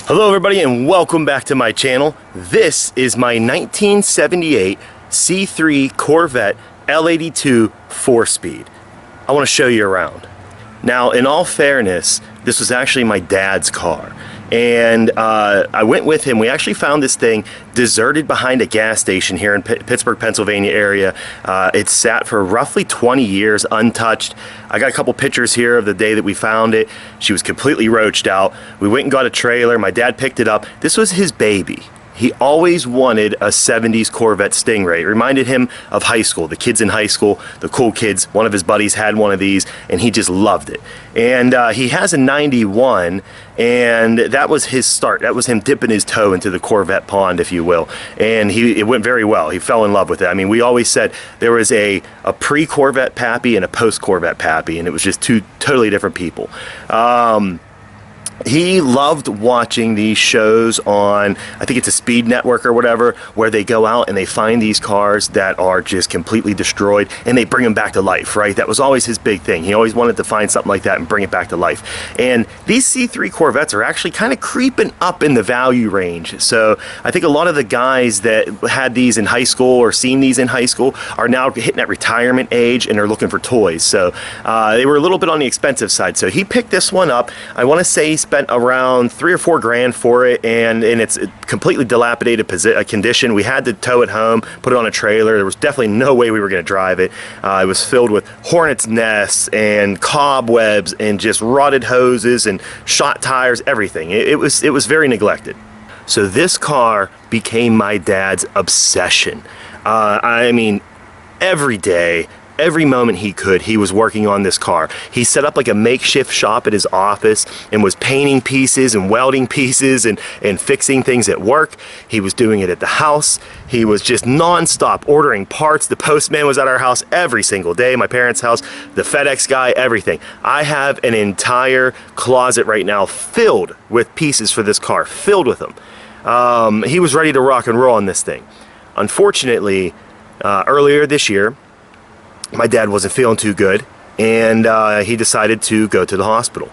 Hello everybody and welcome back to my channel. This is my 1978 C3 Corvette L82 4-speed. I want to show you around. Now, in all fairness, this was actually my dad's car. And I went with him. We actually found this thing deserted behind a gas station here in Pittsburgh, Pennsylvania area. It sat for roughly 20 years untouched. I got a couple pictures here of the day that we found it. She was completely roached out. We went and got a trailer. My dad picked it up. This was his baby. He always wanted a 70s Corvette Stingray. It reminded him of high school, the kids in high school, the cool kids. One of his buddies had one of these, and he just loved it. And he has a 91, and that was his start. That was him dipping his toe into the Corvette pond, if you will. And it went very well. He fell in love with it. I mean, we always said there was a pre-Corvette Pappy and a post-Corvette Pappy, and it was just two totally different people. He loved watching these shows on, I think it's a Speed Network or whatever, where they go out and they find these cars that are just completely destroyed and they bring them back to life, right? That was always his big thing. He always wanted to find something like that and bring it back to life. And these C3 Corvettes are actually kind of creeping up in the value range. So I think a lot of the guys that had these in high school or seen these in high school are now hitting that retirement age and are looking for toys. So they were a little bit on the expensive side. So he picked this one up. I want to say he spent around $3 or $4 grand for it, and in its completely dilapidated condition. We had to tow it home, put it on a trailer. There was definitely no way we were going to drive it. It was filled with hornets' nests and cobwebs and just rotted hoses and shot tires, everything. It was very neglected. So this car became my dad's obsession. I mean, every day, every moment he could, he was working on this car. He set up like a makeshift shop at his office and was painting pieces and welding pieces and fixing things at work. He was doing it at the house. He was just non-stop ordering parts. The postman was at our house every single day, my parents' house, the FedEx guy, everything. I have an entire closet right now filled with pieces for this car, filled with them. He was ready to rock and roll on this thing. Unfortunately, earlier this year, my dad wasn't feeling too good, and he decided to go to the hospital.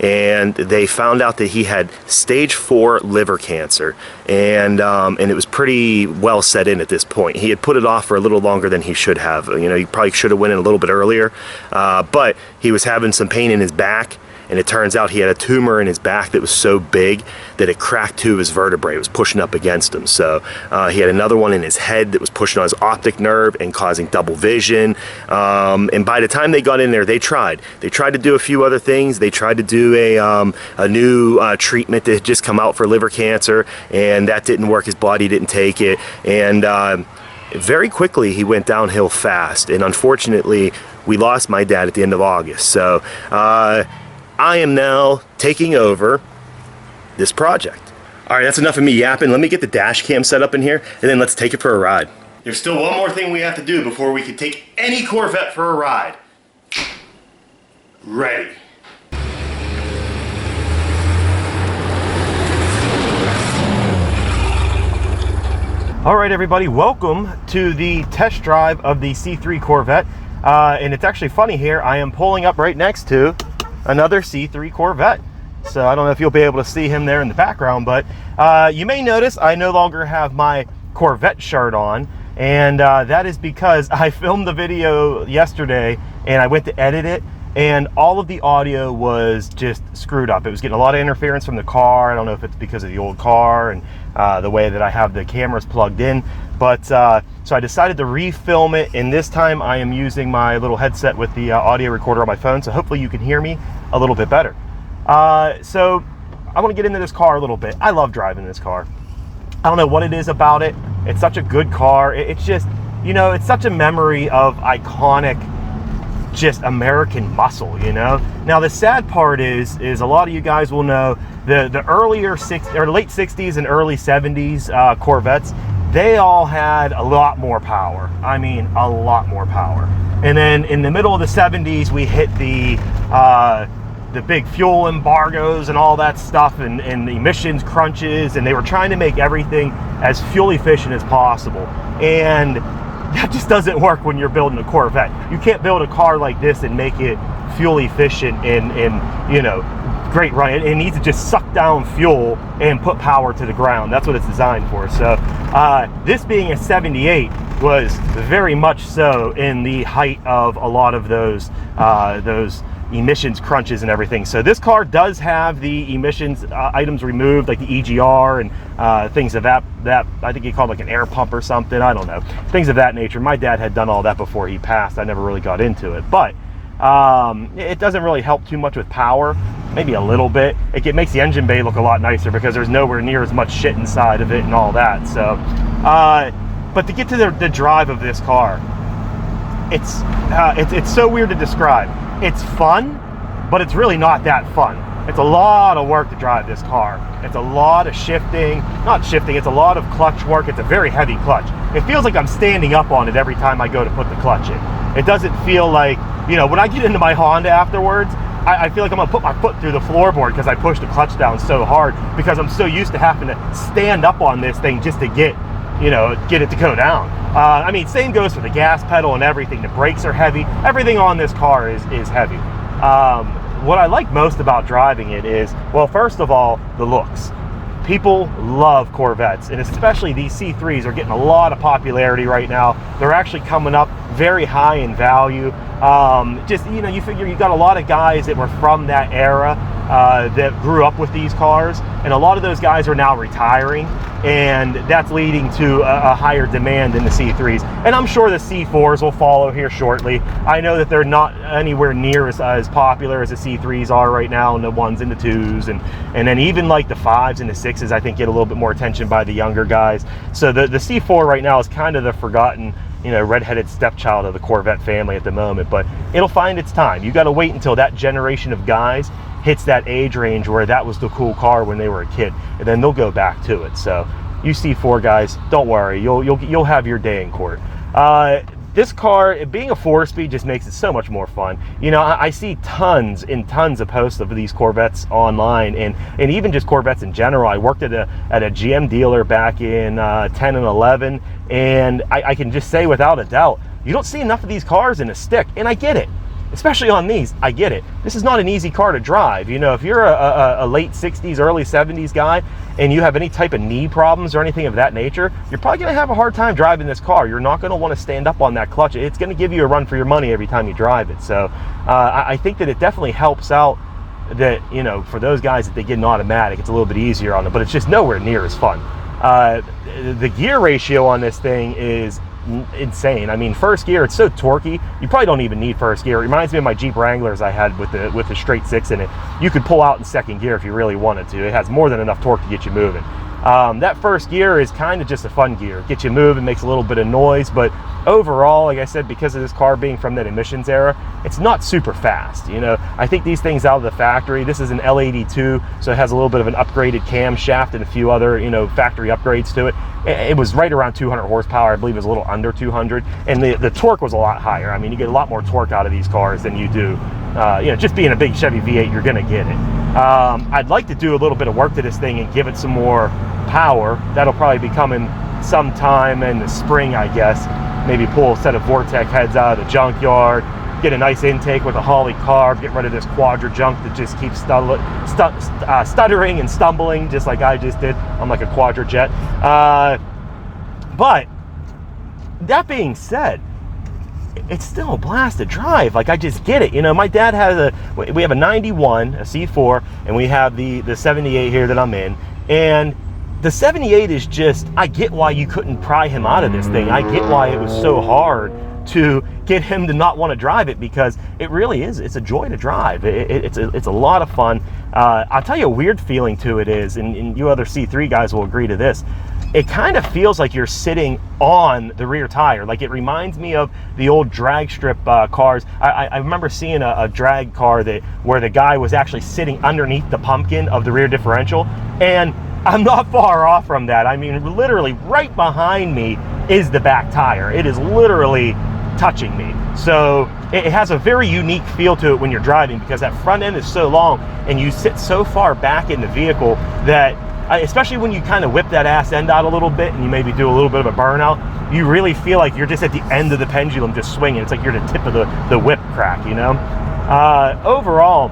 And they found out that he had stage 4 liver cancer, and it was pretty well set in at this point. He had put it off for a little longer than he should have. You know, he probably should have went in a little bit earlier, but he was having some pain in his back. And it turns out he had a tumor in his back that was so big that it cracked 2 of his vertebrae. It was pushing up against him. So he had another one in his head that was pushing on his optic nerve and causing double vision. And by the time they got in there, they tried. They tried to do a few other things. They tried to do a new treatment that had just come out for liver cancer, and that didn't work. His body didn't take it. And very quickly, he went downhill fast. And unfortunately, we lost my dad at the end of August. So I am now taking over this project. All right, that's enough of me yapping. Let me get the dash cam set up in here, and then let's take it for a ride. There's still one more thing we have to do before we can take any Corvette for a ride. Ready. All right, everybody, welcome to the test drive of the C3 Corvette. And it's actually funny here, I am pulling up right next to another C3 Corvette. So I don't know if you'll be able to see him there in the background, but you may notice I no longer have my Corvette shirt on, and that is because I filmed the video yesterday and I went to edit it, and all of the audio was just screwed up. It was getting a lot of interference from the car. I don't know if it's because of the old car and the way that I have the cameras plugged in, but so I decided to refilm it, and this time I am using my little headset with the audio recorder on my phone, so hopefully you can hear me a little bit better. So I want to get into this car a little bit. I love driving this car. I don't know what it is about it. It's such a good car. It's just, you know, it's such a memory of iconic, just American muscle, you know. Now the sad part is a lot of you guys will know the earlier late 60s and early 70s Corvettes, they all had a lot more power. I mean, a lot more power. And then in the middle of the 70s, we hit the big fuel embargoes and all that stuff, and the emissions crunches, and they were trying to make everything as fuel efficient as possible. And that just doesn't work when you're building a Corvette. You can't build a car like this and make it fuel efficient and you know, great run. It needs to just suck down fuel and put power to the ground. That's what it's designed for. So this being a 78 was very much so in the height of a lot of those emissions crunches and everything. So this car does have the emissions items removed, like the EGR and things of that I think he called like an air pump or something, I don't know, things of that nature. My dad had done all that before he passed. I never really got into it, but it doesn't really help too much with power, maybe a little bit. It makes the engine bay look a lot nicer because there's nowhere near as much shit inside of it and all that. So but to get to the drive of this car, it's so weird to describe. It's fun, but it's really not that fun. It's a lot of work to drive this car. It's a lot of it's a lot of clutch work. It's a very heavy clutch. It feels like I'm standing up on it every time I go to put the clutch in. It doesn't feel like, you know, when I get into my Honda afterwards, I feel like I'm gonna put my foot through the floorboard because I pushed the clutch down so hard, because I'm so used to having to stand up on this thing just to get it to go down. I mean, same goes for the gas pedal and everything. The brakes are heavy. Everything on this car is heavy. What I like most about driving it is, well, first of all, the looks. People love Corvettes, and especially these C3s are getting a lot of popularity right now. They're actually coming up very high in value. Just, you know, you figure you got a lot of guys that were from that era that grew up with these cars, and a lot of those guys are now retiring, and that's leading to a higher demand in the C3s. And I'm sure the C4s will follow here shortly. I know that they're not anywhere near as popular as the C3s are right now, and the 1s and the 2s, and then even like the 5s and the 6s I think get a little bit more attention by the younger guys. So the C4 right now is kind of the forgotten, you know, redheaded stepchild of the Corvette family at the moment, but it'll find its time. You got to wait until that generation of guys hits that age range where that was the cool car when they were a kid, and then they'll go back to it. So you C4 guys, don't worry, you'll have your day in court. This car, being a 4-speed, just makes it so much more fun. You know, I see tons and tons of posts of these Corvettes online, and even just Corvettes in general. I worked at a GM dealer back in 10 and 11, and I can just say without a doubt, you don't see enough of these cars in a stick, and I get it. Especially on these, I get it. This is not an easy car to drive. You know, if you're a late 60s, early 70s guy, and you have any type of knee problems or anything of that nature, you're probably gonna have a hard time driving this car. You're not gonna wanna stand up on that clutch. It's gonna give you a run for your money every time you drive it. So I think that it definitely helps out that, you know, for those guys that they get an automatic, it's a little bit easier on them, but it's just nowhere near as fun. The gear ratio on this thing is insane. I mean, first gear, it's so torquey, you probably don't even need first gear. It reminds me of my Jeep Wranglers I had with the straight 6 in it. You could pull out in second gear if you really wanted to. It has more than enough torque to get you moving. That first gear is kind of just a fun gear. Get you moving, makes a little bit of noise, but overall, like I said, because of this car being from that emissions era, it's not super fast. You know, I think these things out of the factory, this is an L82, so it has a little bit of an upgraded camshaft and a few other, you know, factory upgrades to it. It was right around 200 horsepower. I believe it was a little under 200, and the torque was a lot higher. I mean, you get a lot more torque out of these cars than you do, you know, just being a big Chevy V8, you're gonna get it. I'd like to do a little bit of work to this thing and give it some more power. That'll probably be coming sometime in the spring, I guess. Maybe pull a set of Vortec heads out of the junkyard, get a nice intake with a Holley carb, get rid of this Quadra junk that just keeps stuttering and stumbling, just like I just did on like a Quadra jet. But that being said, it's still a blast to drive. Like, I just get it. You know, my dad has we have a 91, a C4, and we have the 78 here that I'm in, and the 78 is just, I get why you couldn't pry him out of this thing. I get why it was so hard to get him to not want to drive it, because it really is, it's a joy to drive. It's a lot of fun. I'll tell you a weird feeling to it is, and you other C3 guys will agree to this, it kind of feels like you're sitting on the rear tire. Like, it reminds me of the old drag strip cars. I remember seeing a drag car where the guy was actually sitting underneath the pumpkin of the rear differential, and I'm not far off from that. I mean, literally right behind me is the back tire. It is literally touching me. So it has a very unique feel to it when you're driving, because that front end is so long and you sit so far back in the vehicle that, especially when you kind of whip that ass end out a little bit and you maybe do a little bit of a burnout, you really feel like you're just at the end of the pendulum just swinging. It's like you're at the tip of the whip crack, you know? Overall,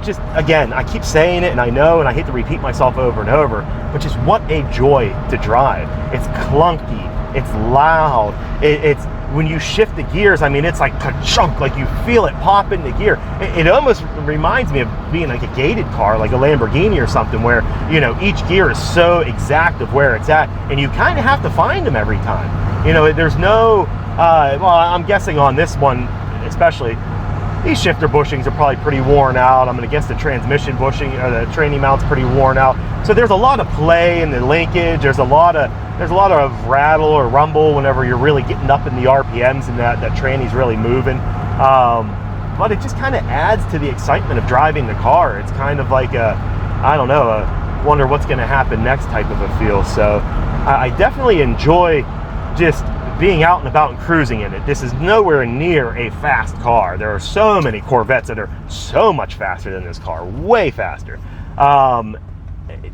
just, again, I keep saying it, and I know, and I hate to repeat myself over and over, but just what a joy to drive. It's clunky, it's loud, it's when you shift the gears, I mean, it's like ka-chunk, like you feel it pop into gear. It almost reminds me of being like a gated car, like a Lamborghini or something, where, you know, each gear is so exact of where it's at, and you kind of have to find them every time. You know, there's no, well, I'm guessing on this one, especially, these shifter bushings are probably pretty worn out. I'm going to guess the transmission bushing, or the training mount's pretty worn out. So there's a lot of play in the linkage. There's a lot of rattle or rumble whenever you're really getting up in the RPMs and that tranny's really moving. But it just kind of adds to the excitement of driving the car. It's kind of like I don't know, a wonder what's going to happen next type of a feel. So I definitely enjoy just being out and about and cruising in it. This is nowhere near a fast car. There are so many Corvettes that are so much faster than this car, way faster.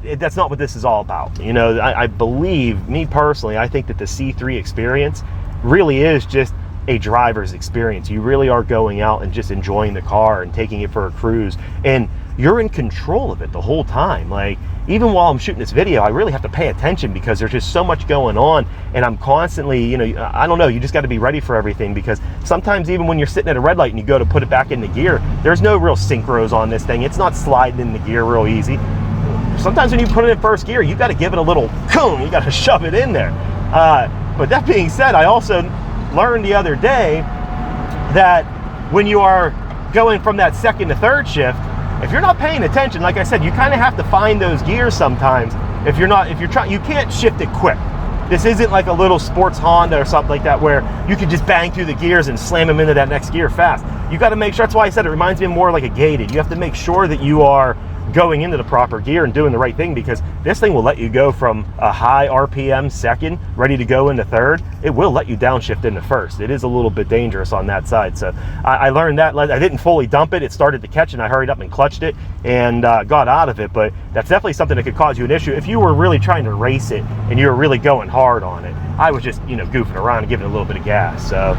That's not what this is all about. You know, I believe, me personally, I think that the C3 experience really is just a driver's experience. You really are going out and just enjoying the car and taking it for a cruise, and you're in control of it the whole time. Like, even while I'm shooting this video, I really have to pay attention because there's just so much going on, and I'm constantly, you know, I don't know, you just got to be ready for everything, because sometimes even when you're sitting at a red light and you go to put it back into gear, there's no real synchros on this thing. It's not sliding in the gear real easy. Sometimes when you put it in first gear, you got to give it a little coon, you got to shove it in there. But that being said, I also learned the other day that when you are going from that second to third shift, if you're not paying attention, like I said, you kind of have to find those gears sometimes. If you're trying, you can't shift it quick. This isn't like a little sports Honda or something like that where you can just bang through the gears and slam them into that next gear fast. You got to make sure, that's why I said it reminds me more like a gated. You have to make sure that you are going into the proper gear and doing the right thing, because this thing will let you go from a high RPM second ready to go into third. It will let you downshift into first. It is a little bit dangerous on that side. So I learned that. I didn't fully dump it. It started to catch and I hurried up and clutched it and got out of it. But that's definitely something that could cause you an issue if you were really trying to race it and you were really going hard on it. I was just, you know, goofing around and giving it a little bit of gas. So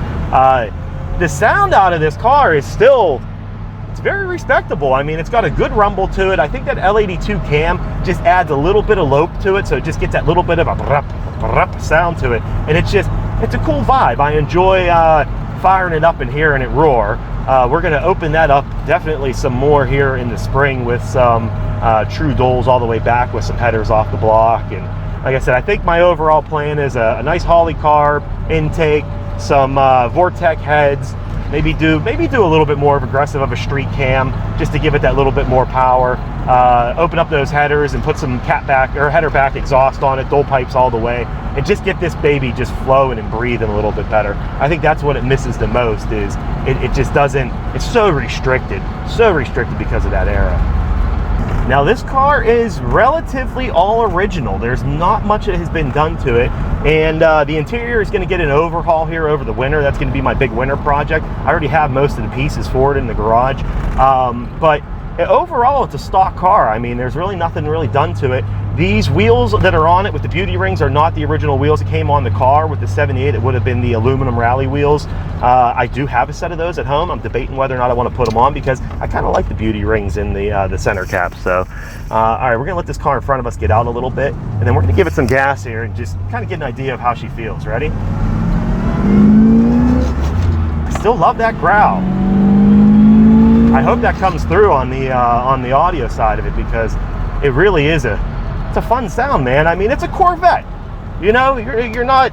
the sound out of this car is still, it's very respectable. I mean, it's got a good rumble to it. I think that L82 cam just adds a little bit of lope to it, so it just gets that little bit of a brup sound to it, and it's a cool vibe. I enjoy firing it up and hearing it roar. We're going to open that up definitely some more here in the spring with some true doles all the way back with some headers off the block. And like I said, I think my overall plan is a nice Holly carb intake, some Vortec heads, maybe do a little bit more of aggressive of a street cam just to give it that little bit more power. Open up those headers and put some header back exhaust on it, dole pipes all the way, and just get this baby just flowing and breathing a little bit better. I think that's what it misses the most, is it just doesn't, it's so restricted because of that era. Now this car is relatively all original. There's not much that has been done to it, and the interior is going to get an overhaul here over the winter. That's going to be my big winter project. I already have most of the pieces for it in the garage, but overall it's a stock car. I mean, there's really nothing really done to it. These wheels that are on it with the beauty rings are not the original wheels that came on the car. With the 78, it would have been the aluminum rally wheels. I do have a set of those at home. I'm debating whether or not I want to put them on because I kind of like the beauty rings in the center cap. So, all right, we're going to let this car in front of us get out a little bit, and then we're going to give it some gas here and just kind of get an idea of how she feels. Ready? I still love that growl. I hope that comes through on the audio side of it, because it really is it's a fun sound, man. I mean, it's a Corvette. You know, you're not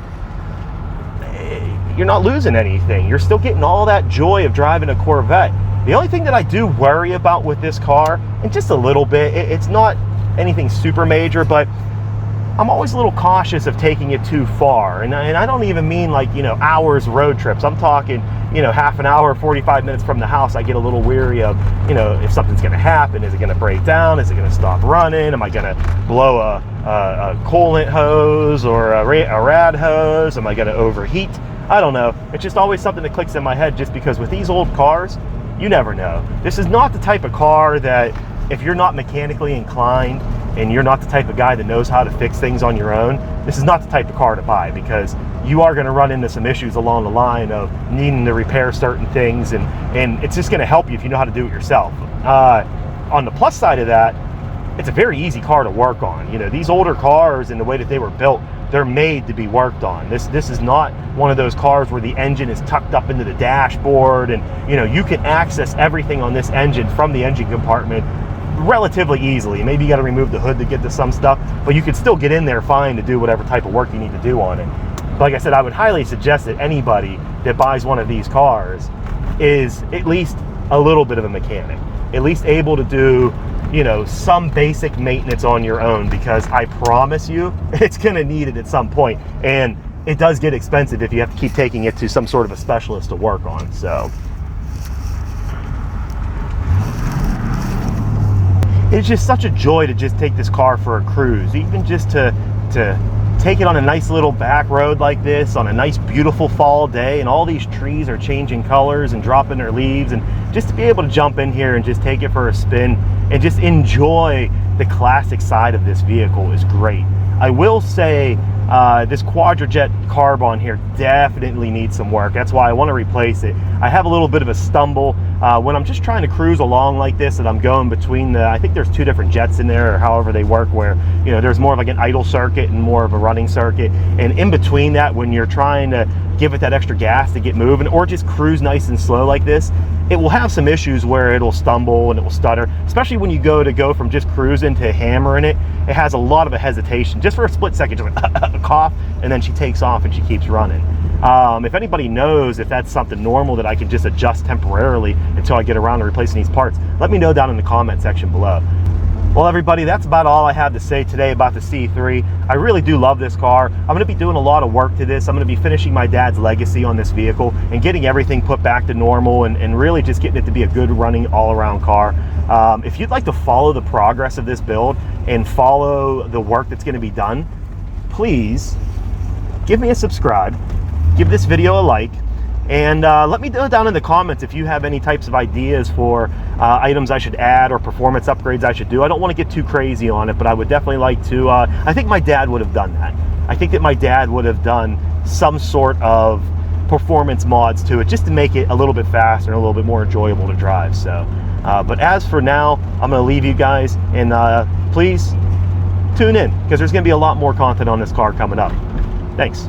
losing anything. You're still getting all that joy of driving a Corvette. The only thing that I do worry about with this car, and just a little bit, it's not anything super major, but I'm always a little cautious of taking it too far. And I don't even mean like, you know, hours road trips. I'm talking, you know, half an hour, 45 minutes from the house. I get a little weary of, you know, if something's going to happen. Is it going to break down? Is it going to stop running? Am I going to blow a coolant hose or a rad hose? Am I going to overheat? I don't know. It's just always something that clicks in my head, just because with these old cars, you never know. This is not the type of car that, if you're not mechanically inclined and you're not the type of guy that knows how to fix things on your own, this is not the type of car to buy, because you are going to run into some issues along the line of needing to repair certain things, and it's just going to help you if you know how to do it yourself. on the plus side of that, it's a very easy car to work on. You know, these older cars and the way that they were built, they're made to be worked on. This is not one of those cars where the engine is tucked up into the dashboard, and you know, you can access everything on this engine from the engine compartment relatively easily. Maybe you got to remove the hood to get to some stuff, but you can still get in there fine to do whatever type of work you need to do on it. But like I said, I would highly suggest that anybody that buys one of these cars is at least a little bit of a mechanic, at least able to do, you know, some basic maintenance on your own, because I promise you it's going to need it at some point, and it does get expensive if you have to keep taking it to some sort of a specialist to work on. So it's just such a joy to just take this car for a cruise, even just to take it on a nice little back road like this on a nice beautiful fall day, and all these trees are changing colors and dropping their leaves, and just to be able to jump in here and just take it for a spin and just enjoy the classic side of this vehicle is great. I will say this Quadrajet carb on here definitely needs some work. That's why I want to replace it. I have a little bit of a stumble when I'm just trying to cruise along like this, and I'm going between the, I think there's two different jets in there, or however they work, where, you know, there's more of like an idle circuit and more of a running circuit, and in between that, when you're trying to give it that extra gas to get moving, or just cruise nice and slow like this, it will have some issues where it'll stumble and it will stutter, especially when you go from just cruising to hammering it. It has a lot of a hesitation, just for a split second, just like a cough, and then she takes off and she keeps running. If anybody knows if that's something normal that I can just adjust temporarily until I get around to replacing these parts, let me know down in the comment section below. Well, everybody, that's about all I have to say today about the C3. I really do love this car. I'm going to be doing a lot of work to this. I'm going to be finishing my dad's legacy on this vehicle and getting everything put back to normal, and really just getting it to be a good running all-around car. If you'd like to follow the progress of this build and follow the work that's going to be done, please give me a subscribe, give this video a like, and let me know down in the comments if you have any types of ideas for items I should add or performance upgrades I should do. I don't want to get too crazy on it, but I would definitely like to, I think my dad would have done that. I think that my dad would have done some sort of performance mods to it, just to make it a little bit faster and a little bit more enjoyable to drive. So, but as for now, I'm going to leave you guys, and please tune in, because there's going to be a lot more content on this car coming up. Thanks.